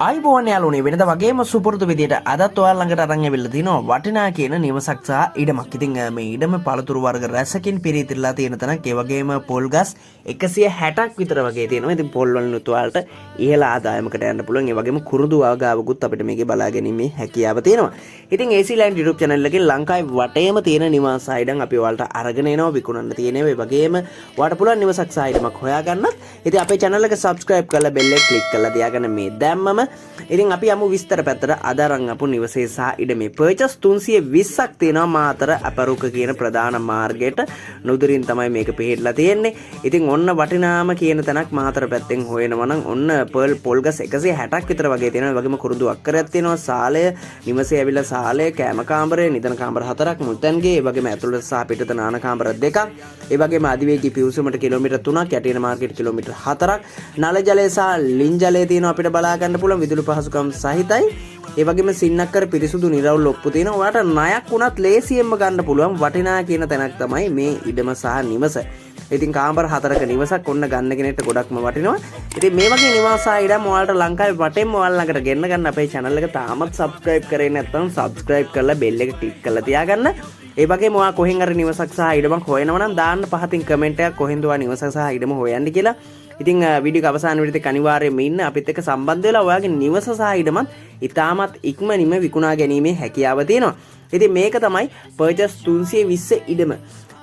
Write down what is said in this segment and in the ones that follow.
අයිබෝන් යාළුවනේ වෙනද වගේම සුපුරුදු විදියට අදත් ඔයාලා ළඟට අරන් ඇවිල්ලා තිනවා වටිනා කියන නිවසක් සහ ඉඩමක්. ඉතින් මේ ඉඩම පළතුරු වර්ග රැසකින් පිරීතිරලා තියෙන තැනක්. ඒ වගේම පොල් ගස් 160ක් විතර වගේ තියෙනවා. ඉතින් පොල් වලිනුත් ඔයාලට ඉහළ ආදායමකට යන්න පුළුවන්. ඒ වගේම කුරුදු වගාවකුත් අපිට මේකේ බලා ගැනීමේ හැකියාව තියෙනවා. ඉතින් AC Land YouTube channel එකෙන් ලංකාවේ වටේම තියෙන නිවාස ඉඩම් අපි ඔයාලට අරගෙන එනවා විකුණන්න තියෙනවා. ඒ වගේම ඔයාලට පුළුවන් නිවසක් සහ ඉඩමක් හොයාගන්නත්. ඉතින් අපේ channel එක subscribe කරලා bell එක click කරලා තියාගන්න මේ දැම්මම ඉතින් අපි යමු විස්තර පැත්තට. අද අරන් අපු නිවසේ සහ ඉඩමේ පර්චස් 320ක් තියෙනවා මාතර අපරුක කියන ප්‍රධාන මාර්ගයට නුදුරින් තමයි මේක පිහිටලා තියෙන්නේ. ඉතින් ඔන්න වටිනාම කියන තැනක් මාතර පැත්තෙන් හොයනවා නම් ඔන්න පොල් ගස් 160ක් විතර වගේ තියෙනවා. ඒ වගේම කුරුදු අක්කරයක් තියෙනවා. සාලය නිවසේ ඇවිල්ලා සාලය කෑම කාමරය නිදන කාමර 4ක් මුල්තැන්ගේ. ඒ වගේම ඇතුළත සහ පිටත නාන කාමර 2ක්. ඒ වගේම අධිවේගී පිවිසුමට කිලෝමීටර් 3ක් යටින මාර්කට් කිලෝමීටර් 4ක්. නල ජලය සහ ලින් ජලය තියෙනවා අපිට බලා ගන්න පුළුවන් විදුලි පහසුකම් සහිතයි. ඒ වගේම සින්නක්කර පිරිසුදු නිරවුල් ඔප්පු තියෙනවා. ඔයාලට ණයක් වුණත් ලේසියෙන්ම ගන්න පුළුවන් වටිනා කියන තැනක් තමයි මේ ඉඩම සහ නිවස. ඉතින් කාමර 4ක නිවසක් ඔන්න ගන්න කෙනෙක්ට ගොඩක්ම වටිනවා. ඉතින් මේ වගේ නිවාස ඉඩම් ඔයාලට ලංකාවේ වටේම ඔයාලා ළඟට ගෙන්න ගන්න අපේ channel එක තාමත් subscribe කරේ නැත්නම් subscribe කරලා bell එක click කරලා තියාගන්න. ඒ වගේම ඔයා කොහෙන් හරි නිවසක් සහ ඉඩමක් හොයනවා නම් දාන්න පහතින් comment එකක් කොහෙන්ද ඔයා නිවස සහ ඉඩම හොයන්නේ කියලා. ඉතින් වීඩියෝ අවසාන වෙලෙත් අනිවාර්යයෙන්ම ඉන්න අපිත් එක්ක සම්බන්ධ වෙලා ඔයාගේ නිවස සහ ඉඩමත් ඉතාමත් ඉක්මනින්ම විකුණා ගැනීමේ හැකියාව තියෙනවා. ඉතින් මේක තමයි පර්චස් 320 ඉඩම.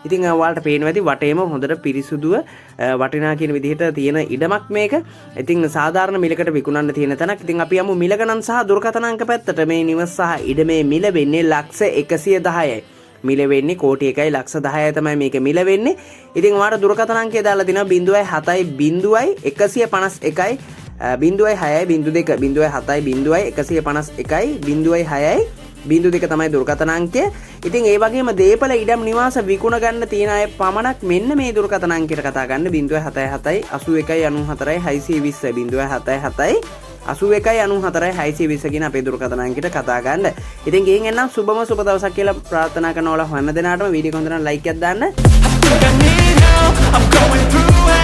ඉතින් ඔයාලට පේනවා ඇති වටේම හොඳට පිරිසුදුව වටිනා කියන විදිහට තියෙන ඉඩමක් මේක. ඉතින් සාධාරණ මිලකට විකුණන්න තියෙන තැනක්. ඉතින් අපි යමු මිල ගණන් සහ දුරකථන අංක පැත්තට. මේ නිවස සහ ඉඩමේ මිල වෙන්නේ ලක්ෂ 110යි. මිල වෙන්නේ කෝටි 1යි ලක්ෂ 10යි තමයි මේක මිල වෙන්නේ. ඉතින් ඔයාලට දුරකථන අංකය දාලා තිනවා 0.7යි 0.151යි 0.6යි 02 0.7යි 0.151යි 0.6යි 02 තමයි දුරකථන අංකය. ඉතින් ඒ වගේම දීපල ඉඩම් නිවාස විකුණ ගන්න තියෙන අය පමණක් මෙන්න මේ දුරකථන අංකයට කතා ගන්න 0.77යි 81යි 94යි 620 0.77යි 81යි 94යි 620 කියන අපේ දුරකථන අංකයට කතා ගන්න. ඉතින් ගෙන් එන්නම් සුබම සුබ දවසක් කියලා ප්‍රාර්ථනා කරනවා. හැම දිනාටම වීඩියෝ එක හොඳ නම් ලයික් එකක් දාන්න.